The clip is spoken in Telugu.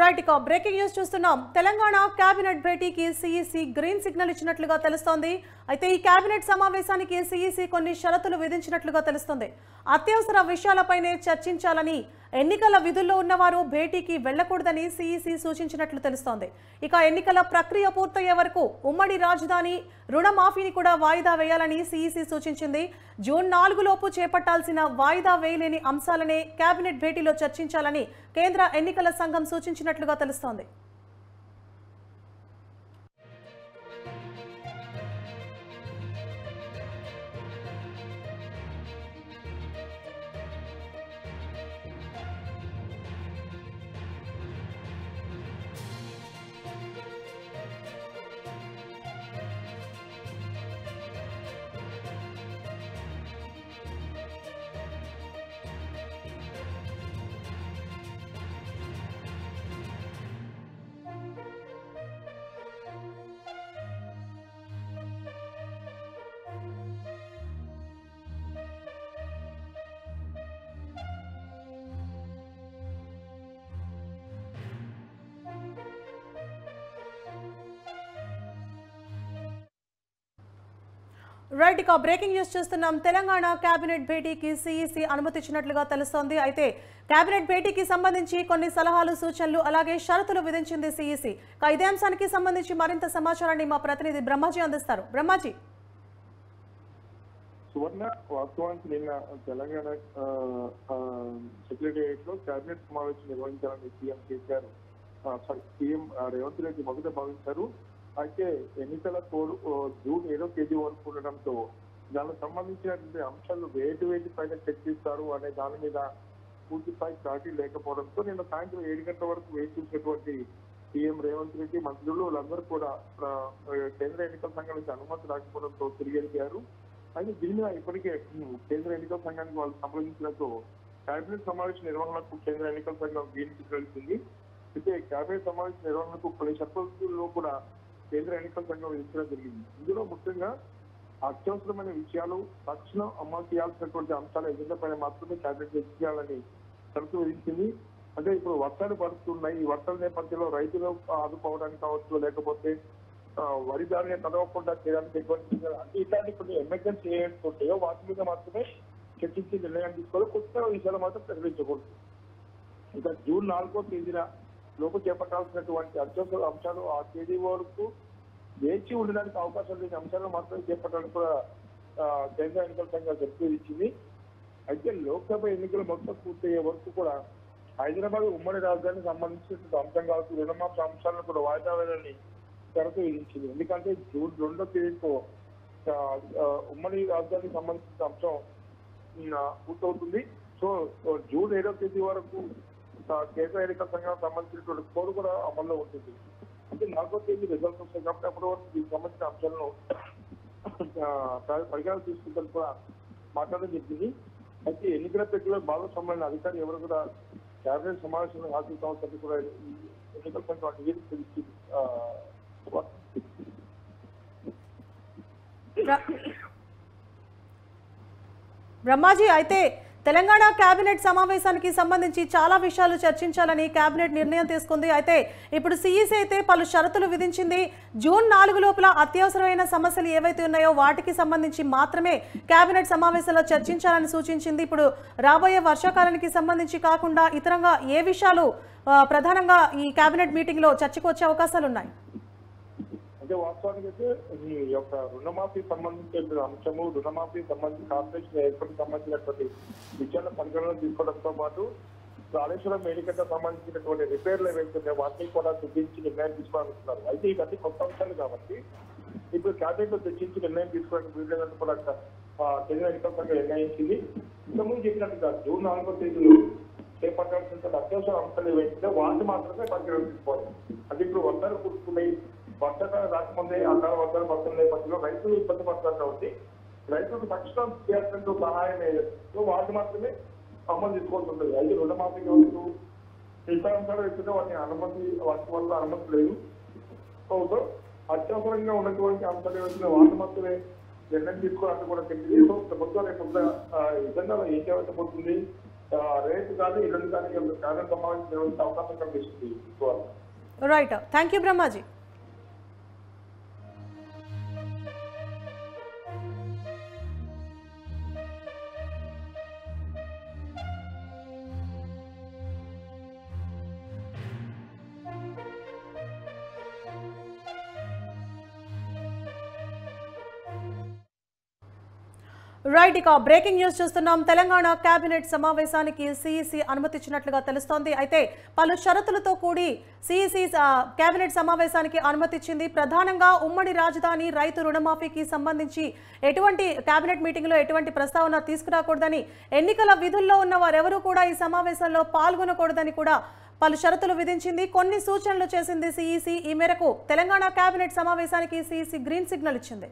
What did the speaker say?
రైట్ ఇక బ్రేకింగ్ న్యూస్ చూస్తున్నాం. తెలంగాణ కేబినెట్ భేటీకి సీఈసీ గ్రీన్ సిగ్నల్ ఇచ్చినట్లుగా తెలుస్తోంది. అయితే ఈ కేబినెట్ సమావేశానికి సీఈసీ కొన్ని షరతులు విధించినట్లుగా తెలుస్తోంది. అత్యవసర విషయాలపైనే చర్చించాలని, ఎన్నికల విధుల్లో ఉన్నవారు భేటీకి వెళ్లకూడదని సీఈసీ సూచించినట్లు తెలుస్తోంది. ఇక ఎన్నికల ప్రక్రియ పూర్తయ్యే వరకు ఉమ్మడి రాజధాని రుణమాఫీని కూడా వాయిదా వేయాలని సీఈసీ సూచించింది. జూన్ 4 లోపు చేపట్టాల్సిన వాయిదా వేయలేని అంశాలనే కేబినెట్ భేటీలో చర్చించాలని కేంద్ర ఎన్నికల సంఘం సూచించినట్లుగా తెలుస్తోంది. రైట్ ఇక బ్రేకింగ్ న్యూస్ చూస్తున్నాం. తెలంగాణ కేబినెట్ భేటీకి సీఈసీ అనుమతి ఇచ్చినట్లుగా తెలుస్తోంది. అయితే కేబినెట్ భేటీకి సంబంధించి కొన్ని సలహాలు, సూచనలు అలాగే షరతులు విధించింది సీఈసీ. ఇదే అంశానికి సంబంధించి మరింత సమాచారాన్ని మా ప్రతినిధి బ్రహ్మాజీ అందిస్తారు. బ్రహ్మాజీ. సువర్ణ, వాస్తవానికి నిన్న తెలంగాణ సెక్రటేరియట్ లో కేబినెట్ సమావేశం నిర్వహించాలని సీఎం కేసీఆర్ సీఎం రేవంత్ రెడ్డి మొదట భావించారు. అయితే ఎన్నికల కోడ్ జూన్ 7వ తేదీ వరకు ఉండడంతో దానికి సంబంధించినటువంటి అంశాలు వేటి పైన చర్చిస్తారు అనే దాని మీద పూర్తిస్థాయి క్లారిటీ లేకపోవడంతో నిన్న సాయంత్రం 7 గంటల వరకు వేచి చూసినటువంటి సీఎం రేవంత్ రెడ్డి మంత్రులు వాళ్ళందరూ కూడా కేంద్ర ఎన్నికల సంఘం నుంచి అనుమతి రాకపోవడంతో తిరిగెళ్ళారు. అయితే దీని మీద ఇప్పటికే కేంద్ర ఎన్నికల సంఘానికి వాళ్ళు సంప్రదించినట్టు కేబినెట్ సమావేశ నిర్వహణకు కేంద్ర ఎన్నికల సంఘం గ్రీన్ సిగ్నల్ ఇచ్చింది. అయితే కేబినెట్ సమావేశ నిర్వహణకు కొన్ని షరతుల్లో కూడా కేంద్ర ఎన్నికల సంఘం విధించడం జరిగింది. ఇందులో ముఖ్యంగా అత్యవసరమైన విషయాలు, తక్షణం అమలు చేయాల్సినటువంటి అంశాల ఎజెండా పైన మాత్రమే కేబినెట్ చేయాలని షరతు విధించింది. అంటే ఇప్పుడు వర్షాలు పడుతున్నాయి. ఈ వర్షాల నేపథ్యంలో రైతులు ఆదుకోవడానికి కావచ్చు, లేకపోతే వరి ధాన్యం తడవకుండా చేయడానికి ఇట్లాంటి కొన్ని ఎమర్జెన్సీ ఏజెంట్స్ ఉంటాయో వాటి మీద మాత్రమే చర్చించి నిర్ణయం తీసుకోవాలి. కొత్త విషయాలు మాత్రం ప్రకటించకూడదు. ఇంకా జూన్ 4వ తేదీన లోపు చేపట్టాల్సినటువంటి అత్యవసర అంశాలు ఆ తేదీ వరకు వేచి ఉండడానికి అవకాశం లేని అంశాలను మాత్రమే చేపట్టాలని కూడా కేంద్ర ఎన్నికల సంఘం చెప్పి ఇచ్చింది. అయితే లోక్సభ ఎన్నికలు మొత్తం పూర్తయ్యే వరకు కూడా హైదరాబాద్ ఉమ్మడి రాజధానికి సంబంధించినటువంటి అంశం కావచ్చు, రుణమాఫీ అంశాలను కూడా వాయిదా వేయాలని షరతు విధించింది. ఎందుకంటే జూన్ 2వ తేదీతో ఉమ్మడి రాజధానికి సంబంధించిన అంశం పూర్తవుతుంది. సో జూన్ 7వ తేదీ వరకు కేంద్ర ఎన్నికల సంఘానికి సంబంధించినటువంటి కోడ్ కూడా అమల్లో ఉంటుంది. అంటే 4వ తేదీ రిజల్ట్స్ వస్తాయి కాబట్టి అప్పటి వరకు దీనికి సంబంధించిన అంశాలను పరిగణన తీసుకుంటారు కూడా మాట్లాడడం జరిగింది. అయితే ఎన్నికల ప్రక్రియలో భాగస్వామ్యమైన అధికారి ఎవరు కూడా కేబినెట్ సమావేశంలో హాజరు కావాల్సింది కూడా ఎన్నికల సంఘం నివేదిక ఇచ్చింది. బ్రహ్మాజీ, అయితే తెలంగాణ కేబినెట్ సమావేశానికి సంబంధించి చాలా విషయాలు చర్చించాలని కేబినెట్ నిర్ణయం తీసుకుంది. అయితే ఇప్పుడు సీఈసీ అయితే పలు షరతులు విధించింది. జూన్ 4 లోపల అత్యవసరమైన సమస్యలు ఏవైతే ఉన్నాయో వాటికి సంబంధించి మాత్రమే కేబినెట్ సమావేశంలో చర్చించాలని సూచించింది. ఇప్పుడు రాబోయే వర్షాకాలానికి సంబంధించి కాకుండా ఇతరంగా ఏ విషయాలు ప్రధానంగా ఈ కేబినెట్ మీటింగ్ లో చర్చకు వచ్చే అవకాశాలు ఉన్నాయి? అంటే వాస్తవానికి అయితే ఈ యొక్క రుణమాఫీ సంబంధించిన అంశము, రుణమాఫీ సంబంధించి కార్పొరేషన్ ఏర్పాటు సంబంధించినటువంటి విషయాలను పరిగణలో తీసుకోవడంతో పాటు కాళేశ్వరం మేడికట్ట సంబంధించినటువంటి రిపేర్లు ఏవైతే వాటిని కూడా చర్చించి నిర్ణయం తీసుకోవాలనుకున్నారు. అయితే ఇవన్నీ కొత్త అంశాలు కాబట్టి ఇప్పుడు క్యాబినెట్ లో చర్చించి నిర్ణయం తీసుకోవడానికి వీళ్ళంతా కూడా కేంద్ర ఎన్నికల సంఘం నిర్ణయించింది. ఇంతకుముందు చెప్పినట్టుగా జూన్ 4వ తేదీలో చేపట్టాల్సిన అత్యవసర అంశాలు ఏవైతే వాటిని మాత్రమే పరిగణన తీసుకోవాలి. అది ఇప్పుడు వర్షాలు కూర్చున్నాయి, వర్షాకాలం రాకముందే అకాల వర్షాలు పడుతున్న నేపథ్యంలో రైతులు ఇబ్బంది పడతారు కాబట్టి రైతులకు తక్షణం చేయాల్సిన సహాయం ఏదో వాటి మాత్రమే అమలు తీసుకోవాల్సి ఉంటుంది. అయితే రుణమాఫీ కావచ్చు, ఇతర అంశాలు అయితే వాటి వల్ల అనుమతి లేదు. సో అత్యవసరంగా ఉన్నటువంటి అంశాలు ఏవైతే వాటి మాత్రమే నిర్ణయం తీసుకోవాలని కూడా చెప్పింది. సో ప్రభుత్వం రేపు ఎజెండాలో ఏం చేయవలసిపోతుంది, రేపు కానీ ఎల్లుండి కానీ కేబినెట్ సమావేశం నిర్వహించే అవకాశం కనిపిస్తుంది. Right, thank you Brahmaji. Right, ఇక బ్రేకింగ్ న్యూస్ చూస్తున్నాం. తెలంగాణ కేబినెట్ సమావేశానికి సిఈసి అనుమతిచ్చినట్లుగా తెలుస్తోంది. అయితే పలు షరతులతో కూడి సిఈసి కేబినెట్ సమావేశానికి అనుమతిచ్చింది. ప్రధానంగా ఉమ్మడి రాజధాని రైతు రుణమాఫీకి సంబంధించి ఎటువంటి కేబినెట్ మీటింగ్లో ఎటువంటి ప్రస్తావన తీసుకురాకూడదని, ఎన్నికల విధుల్లో ఉన్న వారెవరూ కూడా ఈ సమావేశంలో పాల్గొనకూడదని కూడా పలు షరతులు విధించింది. కొన్ని సూచనలు చేసింది సిఈసి. ఈ మేరకు తెలంగాణ కేబినెట్ సమావేశానికి సిఈసి గ్రీన్ సిగ్నల్ ఇచ్చింది.